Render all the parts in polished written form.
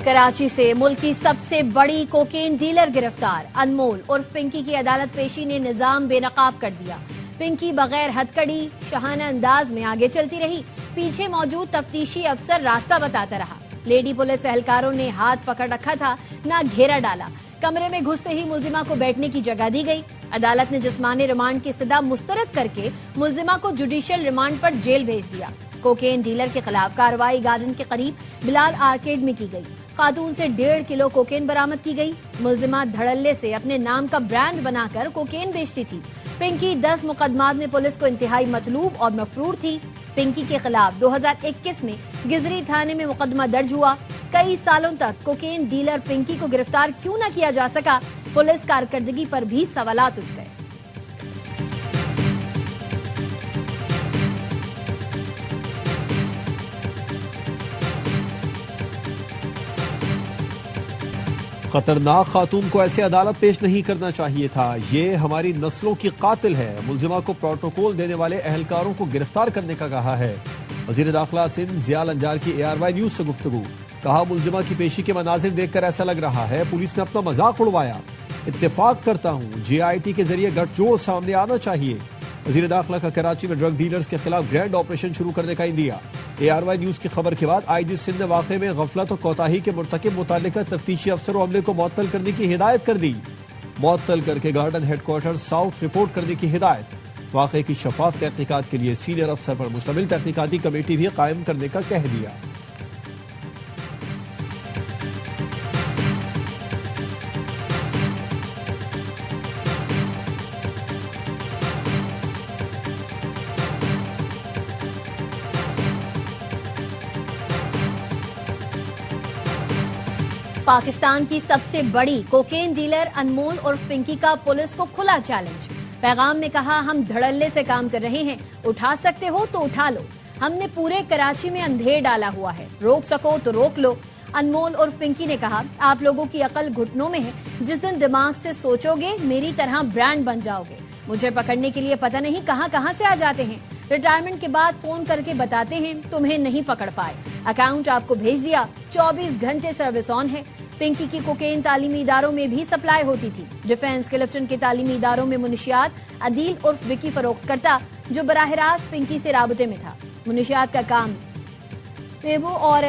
کراچی سے ملک کی سب سے بڑی کوکین ڈیلر گرفتار، انمول عرف پنکی کی عدالت پیشی نے نظام بے نقاب کر دیا۔ پنکی بغیر ہتھکڑی شاہانہ انداز میں آگے چلتی رہی، پیچھے موجود تفتیشی افسر راستہ بتاتا رہا۔ لیڈی پولیس اہلکاروں نے ہاتھ پکڑ رکھا تھا، نہ گھیرا ڈالا۔ کمرے میں گھستے ہی ملزمہ کو بیٹھنے کی جگہ دی گئی۔ عدالت نے جسمانی ریمانڈ کی استدعا مسترد کر کے ملزمہ کو جوڈیشل ریمانڈ پر جیل بھیج دیا۔ کوکین ڈیلر کے خلاف کارروائی گارڈن کے قریب بلال آرکیڈ میں کی گئی۔ خاتون سے 1.5 کلو کوکین برآمد کی گئی۔ ملزمہ دھڑلے سے اپنے نام کا برانڈ بنا کر کوکین بیچتی تھی۔ پنکی 10 مقدمات میں پولیس کو انتہائی مطلوب اور مفرور تھی۔ پنکی کے خلاف 2021 میں گزری تھانے میں مقدمہ درج ہوا۔ کئی سالوں تک کوکین ڈیلر پنکی کو گرفتار کیوں نہ کیا جا سکا، پولیس کارکردگی پر بھی سوالات اٹھ گئے۔ خطرناک خاتون کو ایسے عدالت پیش نہیں کرنا چاہیے تھا، یہ ہماری نسلوں کی قاتل ہے۔ ملزمہ کو پروٹوکول دینے والے اہلکاروں کو گرفتار کرنے کا کہا ہے۔ وزیر داخلہ سندھ ضیاء الانجار کی ARY نیوز سے گفتگو، کہا ملزمہ کی پیشی کے مناظر دیکھ کر ایسا لگ رہا ہے پولیس نے اپنا مذاق اڑوایا۔ اتفاق کرتا ہوں JIT کے ذریعے گٹھ جوڑ سامنے آنا چاہیے۔ وزیر داخلہ کا کراچی میں ڈرگ ڈیلرز کے خلاف گرینڈ آپریشن شروع کرنے کا اندیا۔ ARY نیوز کی خبر کے بعد IG سندھ نے واقعے میں غفلت و کوتاہی کے مرتکب متعلقہ تفتیشی افسر و عملے کو معطل کرنے کی ہدایت کر دی۔ معطل کر کے garden headquarter south report کرنے کی ہدایت۔ واقعے کی شفاف تحقیقات کے لیے سینئر افسر پر مشتمل تحقیقاتی کمیٹی بھی قائم کرنے کا کہہ دیا۔ پاکستان کی سب سے بڑی کوکین ڈیلر انمول اور پنکی کا پولیس کو کھلا چیلنج۔ پیغام میں کہا، ہم دھڑلے سے کام کر رہے ہیں، اٹھا سکتے ہو تو اٹھا لو۔ ہم نے پورے کراچی میں اندھیر ڈالا ہوا ہے، روک سکو تو روک لو۔ انمول اور پنکی نے کہا، آپ لوگوں کی عقل گھٹنوں میں ہے، جس دن دماغ سے سوچو گے میری طرح برانڈ بن جاؤ گے۔ مجھے پکڑنے کے لیے پتہ نہیں کہاں کہاں سے آ جاتے ہیں، ریٹائرمنٹ کے بعد فون کر کے بتاتے ہیں تمہیں نہیں پکڑ پائے، اکاؤنٹ آپ کو بھیج دیا، 24 گھنٹے سروس آن ہے۔ پنکی کی کوکین تعلیمی اداروں میں بھی سپلائی ہوتی تھی۔ ڈیفنس کلفٹن کے تعلیمی اداروں میں منشیات عدیل عرف وکی فروخت کرتا، جو براہ راست پنکی سے رابطے میں تھا۔ منشیات کا کام پیبو اور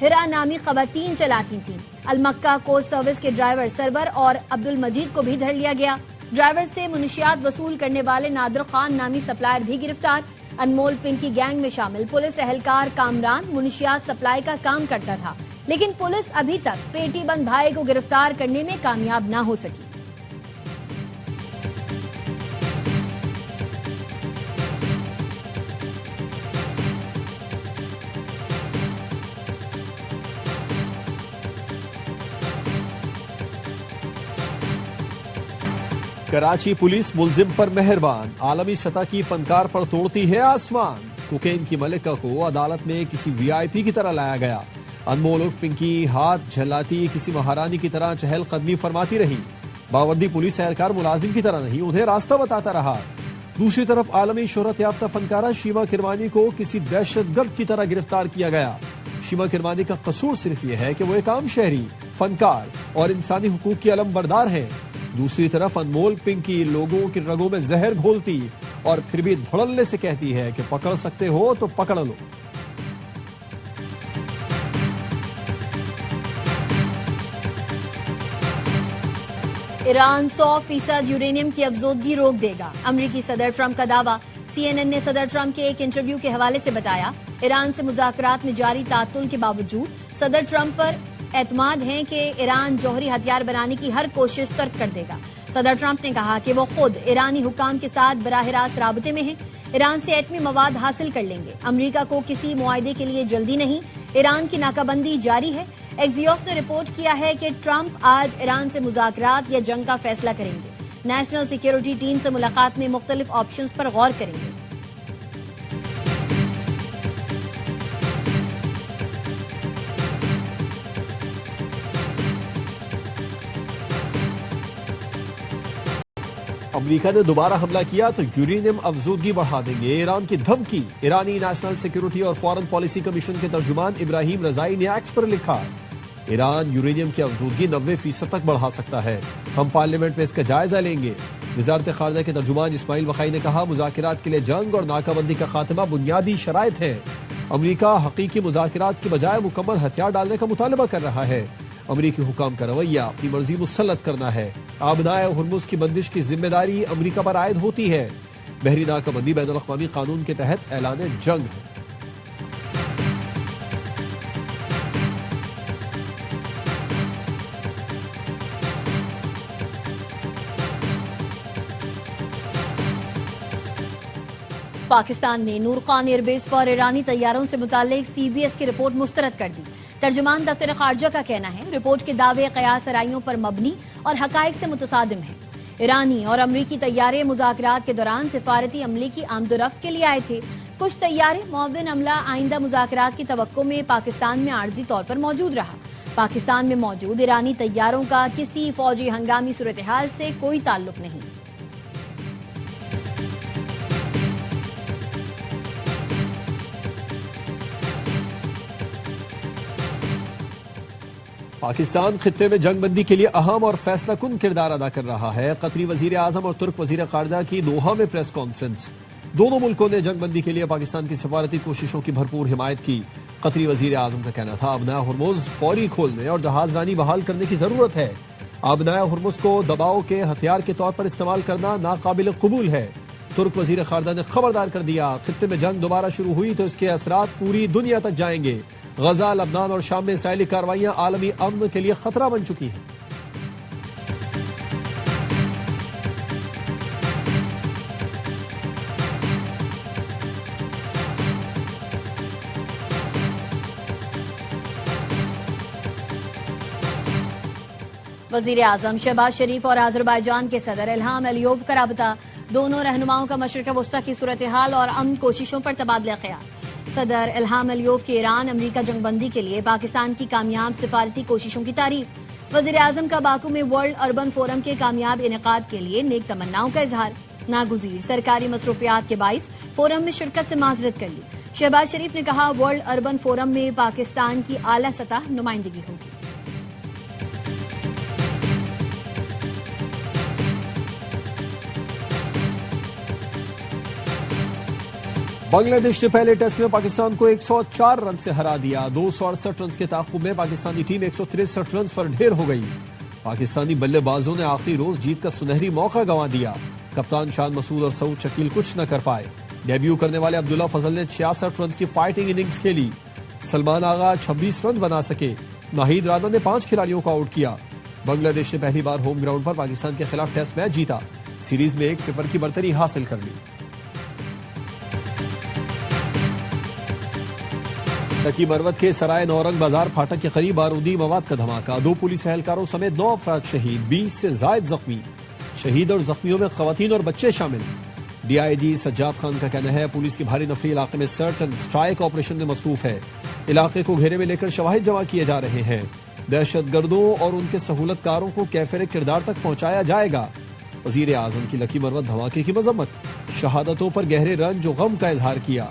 ہرا نامی خواتین چلاتی تھیں۔ المکہ کوچ سروس کے ڈرائیور سرور اور عبد المجید کو بھی دھر لیا گیا۔ ڈرائیور سے منشیات وصول کرنے والے نادر خان نامی سپلائر بھی گرفتار۔ انمول پنکی گینگ میں شامل پولیس اہلکار کامران منشیات سپلائی کا کام کرتا تھا، لیکن پولیس ابھی تک پیٹی بند بھائی کو گرفتار کرنے میں کامیاب نہ ہو سکی۔ کراچی پولیس ملزم پر مہربان، عالمی سطح کی فنکار پر توڑتی ہے آسمان۔ کوکین کی ملکہ کو عدالت میں کسی VIP کی طرح لایا گیا۔ انمول عرف پنکی ہاتھ جھلاتی کسی مہارانی کی طرح چہل قدمی فرماتی رہی۔ باوردی پولیس اہلکار ملازم کی طرح نہیں، انہیں راستہ بتاتا رہا۔ دوسری طرف عالمی شہرت یافتہ فنکارہ شیما کرمانی کو کسی دہشت گرد کی طرح گرفتار کیا گیا۔ شیما کرمانی کا قصور صرف یہ ہے کہ وہ ایک عام شہری، فنکار اور انسانی حقوق کی علم بردار ہے۔ دوسری طرف انمول پنکی لوگوں کی رگوں میں زہر گھولتی اور پھر بھی دھڑلے سے کہتی ہے کہ پکڑ سکتے ہو تو پکڑ لو۔ ایران 100% یورینیم کی افزودگی روک دے گا، امریکی صدر ٹرمپ کا دعویٰ۔ CNN نے صدر ٹرمپ کے ایک انٹرویو کے حوالے سے بتایا، ایران سے مذاکرات میں جاری تعطل کے باوجود صدر ٹرمپ پر اعتماد ہے کہ ایران جوہری ہتھیار بنانے کی ہر کوشش ترک کر دے گا۔ صدر ٹرمپ نے کہا کہ وہ خود ایرانی حکام کے ساتھ براہ راست رابطے میں ہیں، ایران سے ایٹمی مواد حاصل کر لیں گے۔ امریکہ کو کسی معاہدے کے لیے جلدی نہیں، ایران کی ناکہ بندی جاری ہے۔ ایکزیوس نے رپورٹ کیا ہے کہ ٹرمپ آج ایران سے مذاکرات یا جنگ کا فیصلہ کریں گے۔ نیشنل سیکیورٹی ٹیم سے ملاقات میں مختلف آپشنز پر غور کریں گے۔ امریکہ نے دوبارہ حملہ کیا تو یورینیم افزودگی بڑھا دیں گے، ایران کی دھمکی۔ ایرانی نیشنل سیکیورٹی اور فارن پالیسی کمیشن کے ترجمان ابراہیم رضائی نے ایکس پر لکھا، ایران یورینیم کی افزودگی 90% تک بڑھا سکتا ہے، ہم پارلیمنٹ میں اس کا جائزہ لیں گے۔ وزارت خارجہ کے ترجمان اسماعیل وقائی نے کہا مذاکرات کے لیے جنگ اور ناکہ بندی کا خاتمہ بنیادی شرائط ہے۔ امریکہ حقیقی مذاکرات کے بجائے مکمل ہتھیار ڈالنے کا مطالبہ کر رہا ہے۔ امریکی حکام کا رویہ اپنی مرضی مسلط کرنا ہے۔ آبنائے ہرمز کی بندش کی ذمہ داری امریکہ پر عائد ہوتی ہے۔ بحری ناکہ بندی بین الاقوامی قانون کے تحت اعلان جنگ ہے۔ پاکستان نے نور خان ایئر بیس پر ایرانی طیاروں سے متعلق سی بی ایس کی رپورٹ مسترد کر دی۔ ترجمان دفتر خارجہ کا کہنا ہے رپورٹ کے دعوے قیاس آرائیوں پر مبنی اور حقائق سے متصادم ہیں۔ ایرانی اور امریکی طیارے مذاکرات کے دوران سفارتی عملے کی آمد و رفت کے لیے آئے تھے۔ کچھ طیارے معاون عملہ آئندہ مذاکرات کی توقع میں پاکستان میں عارضی طور پر موجود رہا۔ پاکستان میں موجود ایرانی طیاروں کا کسی فوجی ہنگامی صورتحال سے کوئی تعلق نہیں۔ پاکستان خطے میں جنگ بندی کے لیے اہم اور فیصلہ کن کردار ادا کر رہا ہے۔ قطری وزیر اعظم اور ترک وزیر خارجہ کی دوحہ میں پریس کانفرنس۔ دونوں ملکوں نے جنگ بندی کے لیے پاکستان کی سفارتی کوششوں کی بھرپور حمایت کی۔ قطری وزیر اعظم کا کہنا تھا آبنائے ہرمز فوری کھولنے اور جہاز رانی بحال کرنے کی ضرورت ہے۔ آبنائے ہرمز کو دباؤ کے ہتھیار کے طور پر استعمال کرنا ناقابل قبول ہے۔ ترک وزیر خارجہ نے خبردار کر دیا خطے میں جنگ دوبارہ شروع ہوئی تو اس کے اثرات پوری دنیا تک جائیں گے۔ غزہ، لبنان اور شام میں اسرائیلی کارروائیاں عالمی امن کے لیے خطرہ بن چکی ہیں۔ وزیر اعظم شہباز شریف اور آذربائیجان کے صدر الہام علیوف کا رابطہ، دونوں رہنماؤں کا مشرق وسطی کی صورتحال اور امن کوششوں پر تبادلہ خیال۔ صدر الہام علیوف کی ایران امریکہ جنگ بندی کے لیے پاکستان کی کامیاب سفارتی کوششوں کی تعریف۔ وزیر اعظم کا باکو میں ورلڈ اربن فورم کے کامیاب انعقاد کے لیے نیک تمناؤں کا اظہار۔ ناگزیر سرکاری مصروفیات کے باعث فورم میں شرکت سے معذرت کر لی۔ شہباز شریف نے کہا ورلڈ اربن فورم میں پاکستان کی اعلیٰ سطح نمائندگی ہوگی۔ بنگلہ دیش نے پہلے ٹیسٹ میں پاکستان کو 104 رن سے ہرا دیا۔ 268 رنز کے تعاقب میں پاکستانی ٹیم 163 رنز پر ڈھیر ہو گئی۔ پاکستانی بلے بازوں نے آخری روز جیت کا سنہری موقع گنوا دیا۔ کپتان شان مسعود اور سعود شکیل کچھ نہ کر پائے۔ ڈیبیو کرنے والے عبداللہ فضل نے 66 رنز کی فائٹنگ اننگز کھیلی۔ سلمان آغا 26 رن بنا سکے۔ ناہید رانا نے 5 کھلاڑیوں کو آؤٹ کیا۔ بنگلہ دیش نے پہلی بار ہوم گراؤنڈ پر پاکستان کے خلاف ٹیسٹ میچ جیتا۔ سیریز میں 1-0 کی برتری حاصل کر لی۔ لکی مروت کے سرائے نورنگ بازار پھاٹک کے قریب بارودی مواد کا دھماکہ، 2 پولیس اہلکاروں سمیت 9 افراد شہید، 20 سے زائد زخمی۔ شہید اور زخمیوں میں خواتین اور بچے شامل۔ ڈی آئی جی سجاد خان کا کہنا ہے پولیس کی بھاری نفری علاقے میں سرچ اینڈ اسٹرائیک آپریشن میں مصروف ہے۔ علاقے کو گھیرے میں لے کر شواہد جمع کیے جا رہے ہیں۔ دہشت گردوں اور ان کے سہولت کاروں کو کیفر کردار تک پہنچایا جائے گا۔ وزیر اعظم کی لکی مروت دھماکے کی مذمت، شہادتوں پر گہرے رنج و غم کا اظہار کیا۔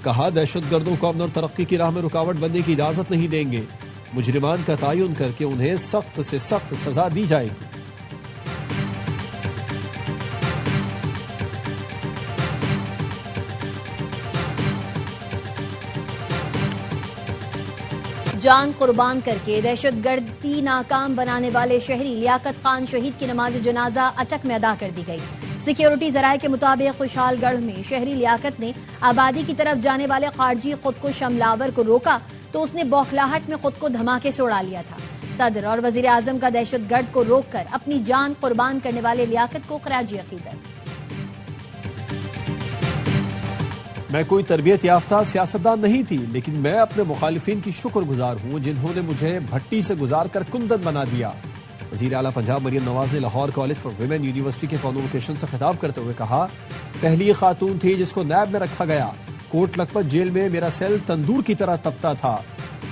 کہا دہشت گردوں کو امن اور ترقی کی راہ میں رکاوٹ بننے کی اجازت نہیں دیں گے۔ مجرمان کا تعین کر کے انہیں سخت سے سخت سزا دی جائے گی۔ جان قربان کر کے دہشت گردی ناکام بنانے والے شہری لیاقت خان شہید کی نماز جنازہ اٹک میں ادا کر دی گئی۔ سیکیورٹی ذرائع کے مطابق خوشحال گڑھ میں شہری لیاقت نے آبادی کی طرف جانے والے خارجی خودکش حملہ کو روکا تو اس نے بوکھلاہٹ میں خود کو دھماکے سے اڑا لیا تھا۔ صدر اور وزیر اعظم کا دہشت گرد کو روک کر اپنی جان قربان کرنے والے لیاقت کو خراج عقیدت۔ میں کوئی تربیت یافتہ سیاستدان نہیں تھی، لیکن میں اپنے مخالفین کی شکر گزار ہوں جنہوں نے مجھے بھٹی سے گزار کر کندن بنا دیا۔ وزیر اعلیٰ پنجاب مریم نواز نے Lahore college for women university کے کانووکیشن سے خطاب کرتے ہوئے کہا پہلی خاتون تھی جس کو نیب میں رکھا گیا۔ کوٹ لکھپت جیل میں میرا سیل تندور کی طرح تپتا تھا،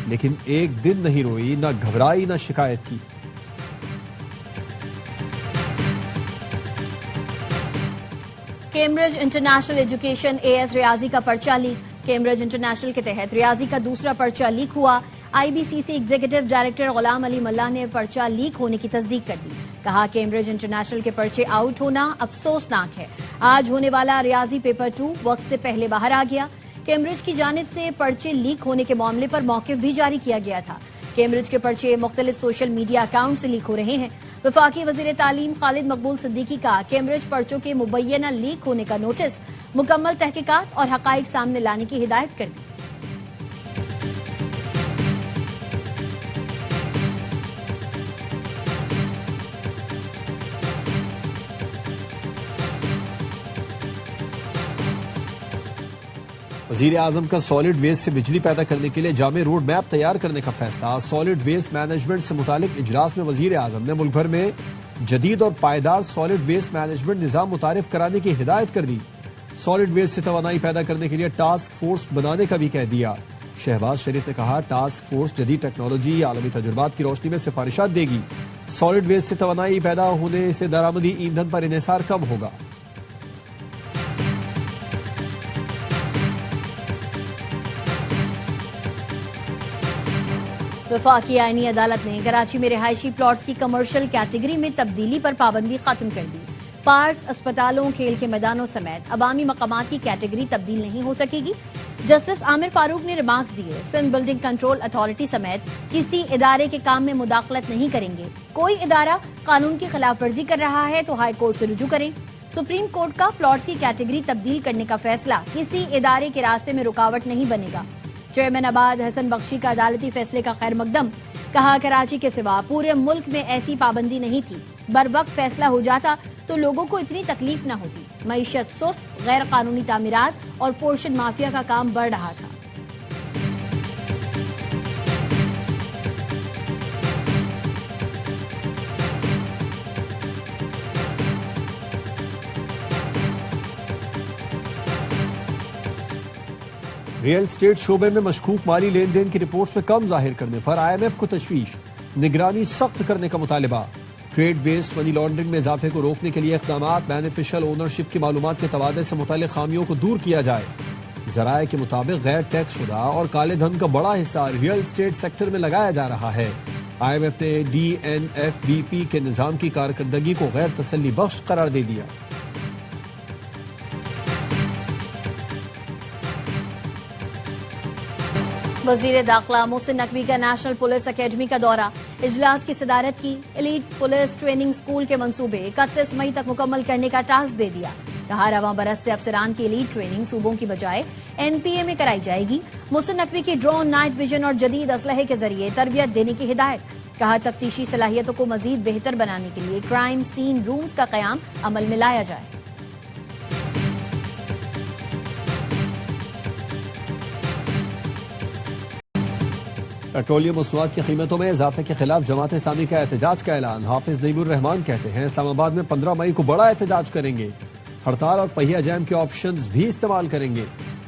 لیکن ایک دن نہیں روئی، نہ گھبرائی، نہ شکایت کی۔ کیمبرج انٹرنیشنل ایجوکیشن AS ریاضی کا پرچہ لیک۔ کیمبرج انٹرنیشنل کے تحت ریاضی کا دوسرا پرچہ لیک ہوا۔ آئی بی سی سی ایگزیکٹو ڈائریکٹر غلام علی ملا نے پرچہ لیک ہونے کی تصدیق کر دی. کہا کیمبرج انٹرنیشنل کے پرچے آؤٹ ہونا افسوسناک ہے. آج ہونے والا ریاضی پیپر 2 وقت سے پہلے باہر آ گیا. کیمبرج کی جانب سے پرچے لیک ہونے کے معاملے پر موقف بھی جاری کیا گیا تھا. کیمبرج کے پرچے مختلف سوشل میڈیا اکاؤنٹ سے لیک ہو رہے ہیں. وفاقی وزیر تعلیم خالد مقبول صدیقی کا کیمبرج پرچوں کے مبینہ لیک ہونے کا نوٹس مکمل تحقیقات اور حقائق سامنے لانے کی ہدایت کر دی. وزیر اعظم کا سالڈ ویسٹ سے بجلی پیدا کرنے کے لیے جامع روڈ میپ تیار کرنے کا فیصلہ. سالڈ ویسٹ مینجمنٹ سے متعلق اجلاس میں وزیر اعظم نے ملک بھر میں جدید اور پائیدار سالڈ ویسٹ مینجمنٹ نظام متعارف کرانے کی ہدایت کر دی. سالڈ ویسٹ سے توانائی پیدا کرنے کے لیے ٹاسک فورس بنانے کا بھی کہہ دیا. شہباز شریف نے کہا ٹاسک فورس جدید ٹیکنالوجی عالمی تجربات کی روشنی میں سفارشات دے گی. سالڈ ویسٹ سے توانائی پیدا ہونے سے درآمدی ایندھن پر انحصار کم ہوگا. وفاقی آئینی عدالت نے کراچی میں رہائشی پلاٹس کی کمرشل کیٹیگری میں تبدیلی پر پابندی ختم کر دی. پارکس، اسپتالوں، کھیل کے میدانوں سمیت عوامی مقامات کی کیٹیگری تبدیل نہیں ہو سکے گی. جسٹس عامر فاروق نے ریمارکس دیے سندھ بلڈنگ کنٹرول اتھارٹی سمیت کسی ادارے کے کام میں مداخلت نہیں کریں گے. کوئی ادارہ قانون کی خلاف ورزی کر رہا ہے تو ہائی کورٹ سے رجوع کریں. سپریم کورٹ کا پلاٹس کی کیٹیگری تبدیل کرنے کا فیصلہ کسی ادارے کے راستے میں رکاوٹ نہیں بنے گا. چیئرمین آباد حسن بخشی کا عدالتی فیصلے کا خیر مقدم. کہا کراچی کے سوا پورے ملک میں ایسی پابندی نہیں تھی. بروقت فیصلہ ہو جاتا تو لوگوں کو اتنی تکلیف نہ ہوتی. معیشت سست، غیر قانونی تعمیرات اور پورشن مافیا کا کام بڑھ رہا تھا. ریئل اسٹیٹ شعبے میں مشکوک مالی لین دین کی رپورٹس میں کم ظاہر کرنے پر آئی ایم ایف کو تشویش. نگرانی سخت کرنے کا مطالبہ. ٹریڈ بیسڈ منی لانڈرنگ میں اضافے کو روکنے کے لیے اقدامات. بینیفیشل اونرشپ کی معلومات کے تبادلے سے متعلق خامیوں کو دور کیا جائے. ذرائع کے مطابق غیر ٹیکس شدہ اور کالے دھن کا بڑا حصہ ریئل اسٹیٹ سیکٹر میں لگایا جا رہا ہے. آئی ایم ایف نے D N F B P کے نظام کی کارکردگی کو غیر تسلی بخش قرار دے دیا. وزیر داخلہ محسن نقوی کا نیشنل پولیس اکیڈمی کا دورہ. اجلاس کی صدارت کی. ایلیٹ پولیس ٹریننگ سکول کے منصوبے 31 مئی تک مکمل کرنے کا ٹاسک دے دیا. کہا رواں برس سے افسران کی ایلیٹ ٹریننگ صوبوں کی بجائے این پی اے میں کرائی جائے گی. محسن نقوی کی ڈرون، نائٹ ویژن اور جدید اسلحے کے ذریعے تربیت دینے کی ہدایت. کہا تفتیشی صلاحیتوں کو مزید بہتر بنانے کے لیے کرائم سین رومز کا قیام عمل میں لایا جائے. پیٹرولیم مصنوعات کی قیمتوں میں اضافے کے خلاف جماعت اسلامی کا احتجاج کا اعلان. حافظ نعیم الرحمان کہتے ہیں اسلام آباد میں 15 مئی کو بڑا احتجاج کریں گے. ہڑتال اور پہیہ جام کے آپشنز بھی استعمال کریں گے.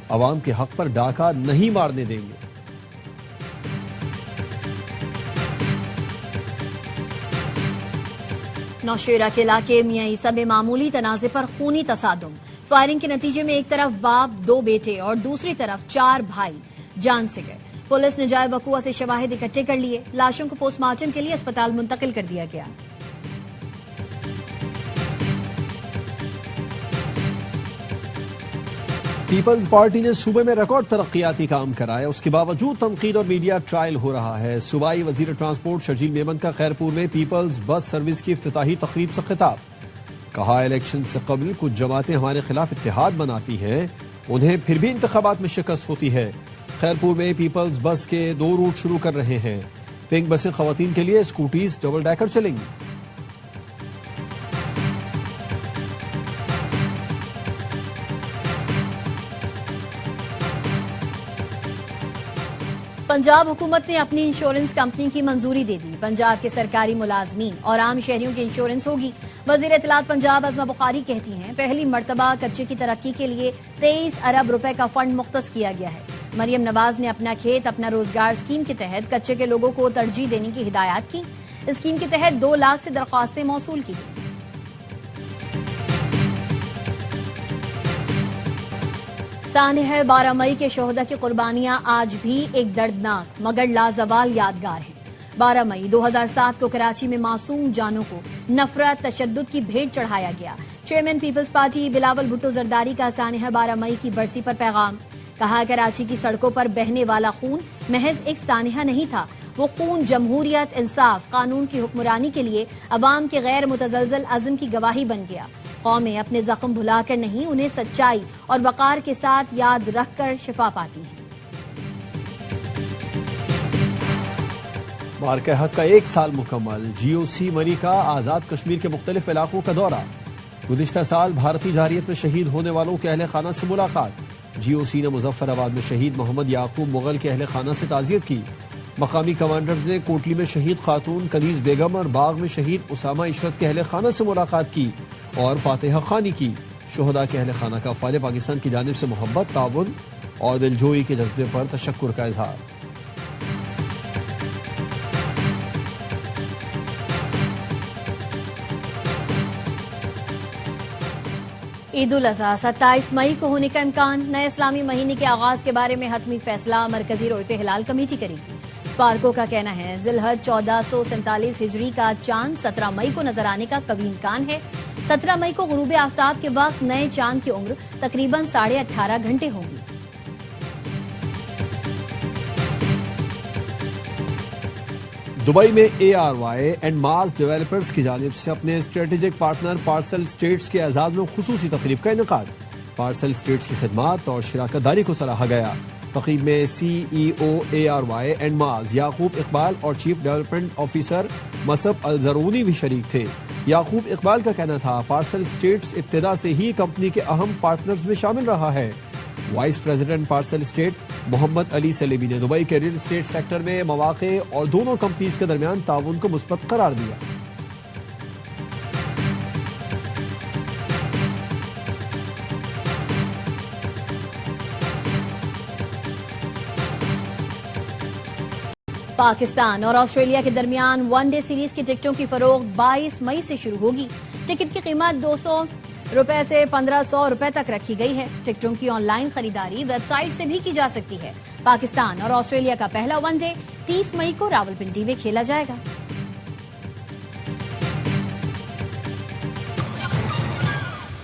عوام کے حق پر ڈاکہ نہیں مارنے دیں گے. نوشیرہ کے علاقے میاں عیسیٰ میں معمولی تنازع پر خونی تصادم. فائرنگ کے نتیجے میں ایک طرف باپ، 2 بیٹے اور دوسری طرف 4 بھائی جان سے گئے. پولیس نے جائے وقوع سے شواہد اکٹھے کر لیے. لاشوں کو پوسٹ مارٹم کے لیے اسپتال منتقل کر دیا گیا. پیپلز پارٹی نے صوبے میں ریکارڈ ترقیاتی کام کرائے. اس کے باوجود تنقید اور میڈیا ٹرائل ہو رہا ہے. صوبائی وزیر ٹرانسپورٹ شرجیل میمن کا خیرپور میں پیپلز بس سروس کی افتتاحی تقریب سے خطاب. کہا الیکشن سے قبل کچھ جماعتیں ہمارے خلاف اتحاد بناتی ہیں، انہیں پھر بھی انتخابات میں شکست ہوتی ہے. خیرپور میں پیپلز بس کے 2 روٹ شروع کر رہے ہیں. پنک بسیں خواتین کے لیے، اسکوٹیز ڈبل ڈیکر چلیں گی. پنجاب حکومت نے اپنی انشورنس کمپنی کی منظوری دے دی. پنجاب کے سرکاری ملازمین اور عام شہریوں کی انشورنس ہوگی. وزیر اطلاعات پنجاب عظمہ بخاری کہتی ہیں پہلی مرتبہ کچے کی ترقی کے لیے 23 ارب روپے کا فنڈ مختص کیا گیا ہے. مریم نواز نے اپنا کھیت اپنا روزگار اسکیم کے تحت کچے کے لوگوں کو ترجیح دینے کی ہدایات کی. اسکیم کے تحت 2 لاکھ سے درخواستیں موصول کی گئی. سانحہ 12 مئی کے شہداء کی قربانیاں آج بھی ایک دردناک مگر لازوال یادگار ہیں۔ 12 مئی 2007 کو کراچی میں معصوم جانوں کو نفرت تشدد کی بھیٹ چڑھایا گیا۔ چیئرمین پیپلز پارٹی بلاول بھٹو زرداری کا سانحہ 12 مئی کی برسی پر پیغام، کہا کراچی کی سڑکوں پر بہنے والا خون محض ایک سانحہ نہیں تھا، وہ خون جمہوریت، انصاف، قانون کی حکمرانی کے لیے عوام کے غیر متزلزل عزم کی گواہی بن گیا۔ قومیں اپنے زخم بھلا کر نہیں، انہیں سچائی اور وقار کے ساتھ یاد رکھ کر شفا پاتی ہیں۔ بارکہ حق کا 1 سال مکمل، جی او سی منی کا آزاد کشمیر کے مختلف علاقوں کا دورہ۔ گزشتہ سال بھارتی جارحیت میں شہید ہونے والوں کے اہل خانہ سے ملاقات۔ جی او سی نے مظفر آباد میں شہید محمد یعقوب مغل کے اہل خانہ سے تعزیت کی۔ مقامی کمانڈرز نے کوٹلی میں شہید خاتون کنیز بیگم اور باغ میں شہید اسامہ عشرت کے اہل خانہ سے ملاقات کی اور فاتحہ خوانی کی۔ شہداء کے اہل خانہ کا افواج پاکستان کی جانب سے محبت، تعاون اور دلجوئی کے جذبے پر تشکر کا اظہار۔ عید الاضحیٰ 27 مئی کو ہونے کا امکان، نئے اسلامی مہینے کے آغاز کے بارے میں حتمی فیصلہ مرکزی رویت ہلال کمیٹی کرے گی۔ اسپارکو کا کہنا ہے ذی الحج 1447 ہجری کا چاند 17 مئی کو نظر آنے کا قوی امکان ہے۔ 17 مئی کو غروب آفتاب کے وقت نئے چاند کی عمر تقریباً 18.5 گھنٹے ہوگی۔ دبئی میں A R Y and mass developers کی جانب سے اپنے اسٹریٹجک پارٹنر پارسل اسٹیٹس کے اعزاز میں خصوصی تقریب کا انعقاد۔ پارسل اسٹیٹس کی خدمات اور شراکت داری کو سراہا گیا۔ تقریب میں سی ای او اے آر وائی اینڈ ماس یعقوب اقبال اور چیف ڈیولپمنٹ آفیسر مصعب الزرونی بھی شریک تھے۔ یعقوب اقبال کا کہنا تھا پارسل اسٹیٹس ابتدا سے ہی کمپنی کے اہم پارٹنرز میں شامل رہا ہے۔ وائس پریزیڈنٹ پارسل اسٹیٹ محمد علی سلیمی نے دبئی کے ریل اسٹیٹ سیکٹر میں مواقع اور دونوں کمپنیز کے درمیان تعاون کو مثبت قرار دیا۔ پاکستان اور آسٹریلیا کے درمیان ون ڈے سیریز کی ٹکٹوں کی فروخت 22 مئی سے شروع ہوگی۔ ٹکٹ کی قیمت 200 روپے سے 1500 روپے تک رکھی گئی ہے۔ ٹکٹوں کی آن لائن خریداری ویب سائٹ سے بھی کی جا سکتی ہے۔ پاکستان اور آسٹریلیا کا پہلا ون ڈے 30 مئی کو راولپنڈی میں کھیلا جائے گا۔